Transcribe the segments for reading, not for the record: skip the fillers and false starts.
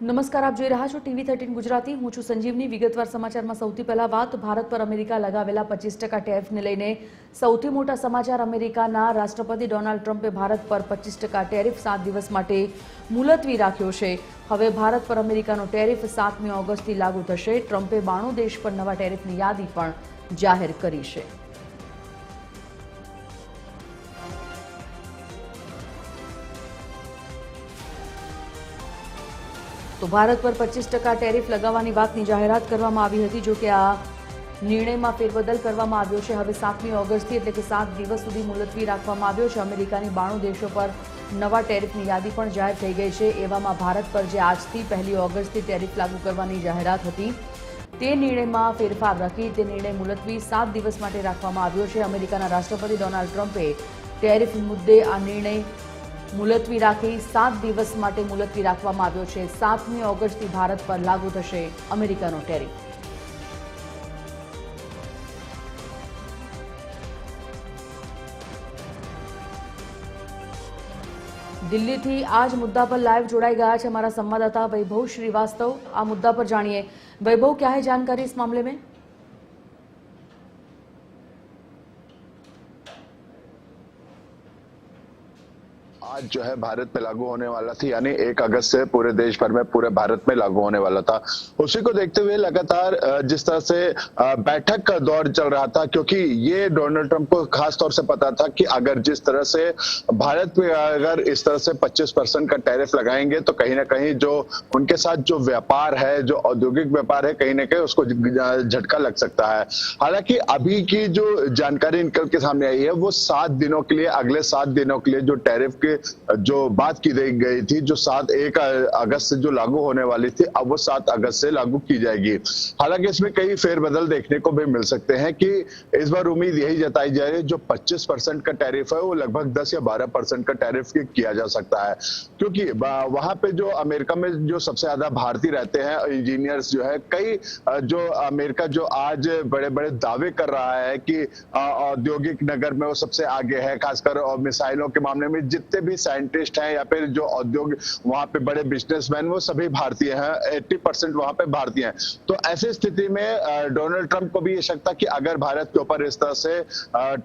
નમસ્કાર, આપ જોઈ રહ્યા છો TV13 ગુજરાતી. હું છું સંજીવની. વિગતવાર સમાચારમાં સૌથી પહેલા વાત ભારત પર અમેરિકા લગાવેલા 25% ટેરિફને લઈને સૌથી મોટા સમાચાર. અમેરિકાના રાષ્ટ્રપતિ ડોનાલ્ડ ટ્રમ્પે ભારત પર 25% ટેરિફ 7 દિવસ માટે મુલતવી રાખ્યો છે. હવે ભારત પર અમેરિકાનો ટેરિફ 7મી ઓગસ્ટથી લાગુ થશે. ટ્રમ્પે 92 દેશ પર નવા ટેરિફની યાદી પણ જાહેર કરી છે. તો ભારત પર 25% ટેરિફ લગાવવાની વાતની જાહેરાત કરવામાં આવી હતી. જો કે આ નિર્ણયમાં ફેરબદલ કરવામાં આવ્યો છે. હવે 7મી ઓગસ્ટથી એટલે કે 7 દિવસ સુધી મુલતવી રાખવામાં આવ્યો છે. અમેરિકાની 92 દેશો પર નવા ટેરિફની યાદી પણ જાહેર થઈ ગઈ છે. એવામાં ભારત પર જે આજથી 1 ઓગસ્ટથી ટેરિફ લાગુ કરવાની જાહેરાત હતી તે નિર્ણયમાં ફેરફાર રાખી તે નિર્ણય મુલતવી 7 દિવસ માટે રાખવામાં આવ્યો છે. અમેરિકાના રાષ્ટ્રપતિ ડોનાલ્ડ ટ્રમ્પે ટેરિફ મુદ્દે આ નિર્ણય મુલતવી રાખી 7 દિવસ માટે મુલતવી રાખવામાં આવ્યો છે. 7મી ઓગસ્ટથી ભારત પર લાગુ થશે અમેરિકાનો ટેરિફ. દિલ્હીથી આ જ મુદ્દા પર લાઈવ જોડાઈ ગયા છે हमारा संवाददाता वैभव श्रीवास्तव. આ मुद्दा पर जानिए वैभव, क्या है जानकारी इस मामले में? आज जो है भारत में लागू होने वाला थी, यानी 1 अगस्त से पूरे देश भर में, पूरे भारत में लागू होने वाला था. उसी को देखते हुए लगातार जिस तरह से बैठक का दौर चल रहा था, क्योंकि ये डोनाल्ड ट्रंप को खास तौर से पता था कि अगर जिस तरह से भारत में अगर इस तरह से 25% का टैरिफ लगाएंगे तो कहीं ना कहीं जो उनके साथ जो व्यापार है, जो औद्योगिक व्यापार है, कहीं ना कहीं उसको झटका लग सकता है. हालांकि अभी की जो जानकारी निकल के सामने आई है वो 7 दिनों के लिए, अगले 7 दिनों के लिए जो टैरिफ के जो बात की गई थी, जो 1 अगस्त से जो लागू होने वाली थी, अब वो 7 अगस्त से लागू की जाएगी. हालांकि इसमें कई फेरबदल देखने को भी मिल सकते हैं कि इस बार उम्मीद यही जताई जा रही है जो 25% का टैरिफ है वो लगभग 10 या 12% का टैरिफ किया जा सकता है. क्योंकि वहां पे जो अमेरिका में जो सबसे ज्यादा भारतीय रहते हैं, इंजीनियर्स जो है, कई जो अमेरिका जो आज बड़े बड़े दावे कर रहा है कि औद्योगिक नगर में वो सबसे आगे है, खासकर और मिसाइलों के मामले में जितने भी साइंटिस्ट हैं या फिर जो औद्योगिक वहां पे बड़े बिजनेसमैन, वो सभी भारतीय हैं. 80% वहां पे भारतीय हैं. तो ऐसी स्थिति में डोनाल्ड ट्रंप को भी ये शक था कि अगर भारत के ऊपर इस तरह से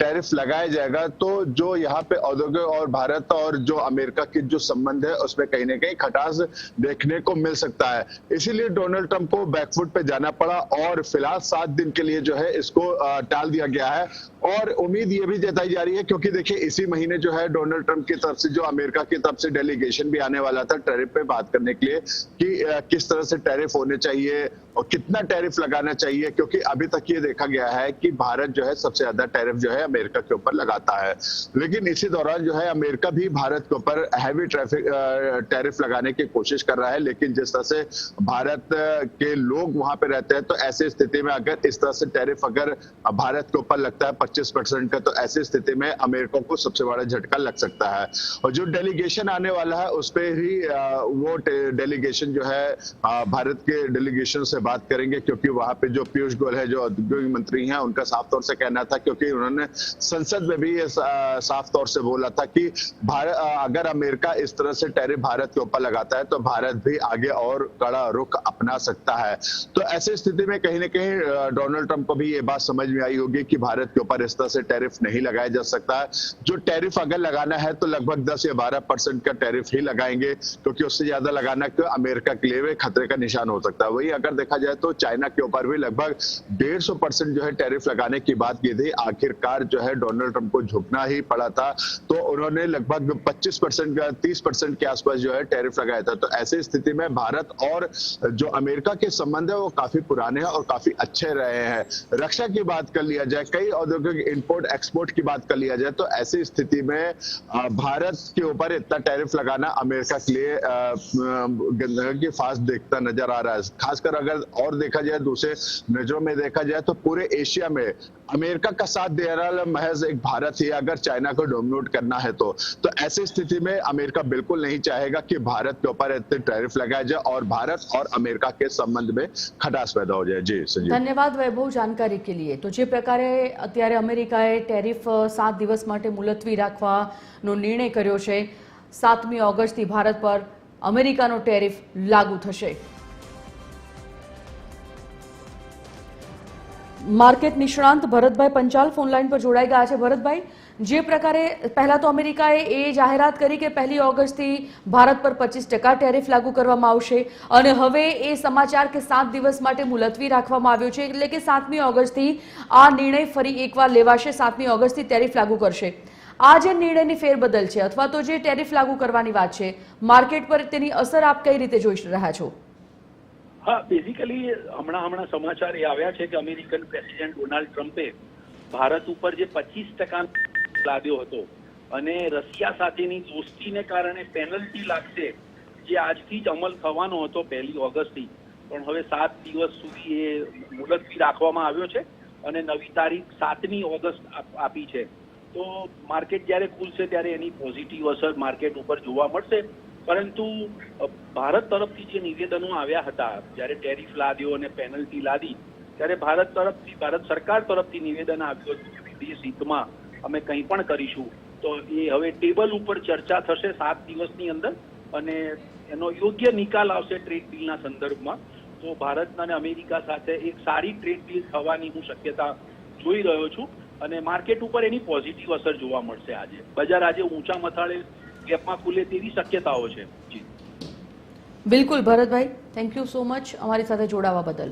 टैरिफ लगाया जाएगा तो जो यहाँ पे औद्योगिक और भारत और जो अमेरिका के जो संबंध है उसमें कहीं ना कहीं खटास देखने को मिल सकता है. इसीलिए डोनाल्ड ट्रंप को बैकफुट पे जाना पड़ा और फिलहाल 7 दिन के लिए जो है इसको टाल दिया गया है. और उम्मीद ये भी जताई जा रही है, क्योंकि देखिए इसी महीने जो है डोनाल्ड ट्रंप की तरफ से जो अमेरिका की तरफ से डेलीगेशन भी आने वाला था टैरिफ पे बात करने के लिए कि किस तरह से टैरिफ होने चाहिए और कितना टैरिफ लगाना चाहिए, क्योंकि अभी तक ये देखा गया है कि भारत जो है सबसे ज्यादा टैरिफ जो है अमेरिका के ऊपर लगाता है. लेकिन इसी दौरान जो है अमेरिका भी भारत के ऊपर हैवी टैरिफ लगाने की कोशिश कर रहा है. लेकिन जिस तरह से भारत के लोग वहां पे रहते हैं, तो ऐसी स्थिति में अगर इस तरह से टैरिफ अगर भारत के ऊपर लगता है 25% का, तो ऐसी स्थिति में अमेरिका को सबसे बड़ा झटका लग सकता है. और जो डेलीगेशन आने वाला है उस पे ही वो डेलीगेशन जो है भारत के डेलीगेशन से बात करेंगे, क्योंकि वहां पे जो पीयूष गोयल है, जो औद्योगिक मंत्री हैं, उनका साफ तौर से कहना था, क्योंकि उन्होंने संसद में भी ये साफ तौर से बोला था कि भारत अगर अमेरिका इस तरह से टैरिफ भारत के ऊपर लगाता है तो भारत भी आगे और कड़ा रुख अपना सकता है. तो ऐसी स्थिति में कहीं ना कहीं डोनाल्ड ट्रंप को भी ये बात समझ में आई होगी कि भारत के ऊपर इस तरह से टैरिफ नहीं लगाया जा सकता है. जो टैरिफ अगर लगाना है तो लगभग 10 या 12% का टैरिफ ही लगाएंगे, क्योंकि उससे ज्यादा लगाना अमेरिका के लिए खतरे का निशान हो सकता है. वही अगर देखा जाए तो चाइना के ऊपर भी लगभग 150% जो है टैरिफ लगाने की बात की थी. आखिरकार जो है डोनाल्ड ट्रंप को झुकना ही पड़ा था, तो उन्होंने लगभग 25% का 30% के आसपास जो है टैरिफ लगाया था. तो ऐसी स्थिति में भारत और जो अमेरिका के संबंध है वो काफी पुराने हैं और काफी अच्छे रहे हैं. रक्षा की बात कर लिया जाए, कई औद्योगिक इंपोर्ट एक्सपोर्ट की बात कर लिया जाए, तो ऐसी स्थिति में भारत के ऊपर इतना टैरिफ लगाना अमेरिका के लिए गंदगी की फास्ट देखता नजर आ रहा है. खासकर अगर और देखा जाए, दूसरे नजरों में देखा जाए तो पूरे एशिया में अमेरिका का साथ दे रहा है महज एक भारत ही, अगर चाइना को डोमिनेट करना है तो ऐसी स्थिति में अमेरिका बिल्कुल नहीं चाहेगा कि भारत के ऊपर इतने टैरिफ लगाया जाए और भारत और अमेरिका के संबंध में खटास पैदा हो जाए. जी संजीव. धन्यवाद वैभव जानकारी के लिए. तो જે પ્રકારે અત્યારે અમેરિકાએ ટેરિફ 7 દિવસ માટે મુલતવી રાખવાનો નિર્ણય કર્યો છે, 7મી ઓગસ્ટથી ભારત પર અમેરિકાનો ટેરિફ લાગુ થશે। માર્કેટ નિષ્ણાંત ભરતભાઈ પંચાલ ફોનલાઈન પર જોડાઈ ગયા છે। ભરતભાઈ, જે પ્રકારે પહેલા તો અમેરિકાએ એ જાહેરાત કરી કે 1 ઓગસ્ટથી ભારત પર 25% ટેરિફ લાગુ કરવામાં આવશે અને હવે એ સમાચાર કે 7 દિવસ માટે મુલતવી રાખવામાં આવ્યો છે, એટલે કે 7મી ઓગસ્ટથી આ નિર્ણય ફરી એકવાર લેવાશે। 7મી ઓગસ્ટથી ટેરિફ લાગુ કરશે। આ જે નિર્ણયની ફેરબદલ છે અથવા તો જે ટેરિફ લાગુ કરવાની વાત છે, માર્કેટ પર તેની અસર આપ કઈ રીતે જોઈ રહ્યા છો? હા, બેઝિકલી હમણાં સમાચાર એ આવ્યા છે કે અમેરિકન પ્રેસિડેન્ટ ડોનાલ્ડ ટ્રમ્પે ભારત ઉપર જે 25% લાદ્યો હતો અને રશિયા સાથેની દોસ્તીને કારણે પેનલ્ટી લાગશે, જે આજથી જ અમલ થવાનો હતો 1 ઓગસ્ટથી, પણ હવે 7 દિવસ સુધી એ મુલતવી રાખવામાં આવ્યો છે અને નવી તારીખ 7મી ઓગસ્ટ આપી છે। તો માર્કેટ જ્યારે ખુલશે ત્યારે એની પોઝિટિવ અસર માર્કેટ ઉપર જોવા મળશે। પરંતુ ભારત તરફથી જે નિવેદનો આવ્યા હતા જ્યારે ટેરિફ લાદ્યો અને પેનલ્ટી લાદી, ત્યારે ભારત સરકાર તરફથી નિવેદન આવ્યું હતું કે વિદેશ હિતમાં અમે કંઈ પણ કરીશું। તો એ હવે ટેબલ ઉપર ચર્ચા થશે 7 દિવસની અંદર અને એનો યોગ્ય નિકાલ આવશે ટ્રેડ ડીલના સંદર્ભમાં। તો ભારત અને અમેરિકા સાથે એક સારી ટ્રેડ ડીલ થવાની હું શક્યતા જોઈ રહ્યો છું અને માર્કેટ ઉપર એની પોઝિટિવ અસર જોવા મળશે। આજે બજાર આજે ઊંચા મથાળે ગેપમાં ખુલે તેવી શક્યતાઓ છે। જી બિલકુલ Bharatbhai, thank you so much અમારી સાથે જોડાવા બદલ।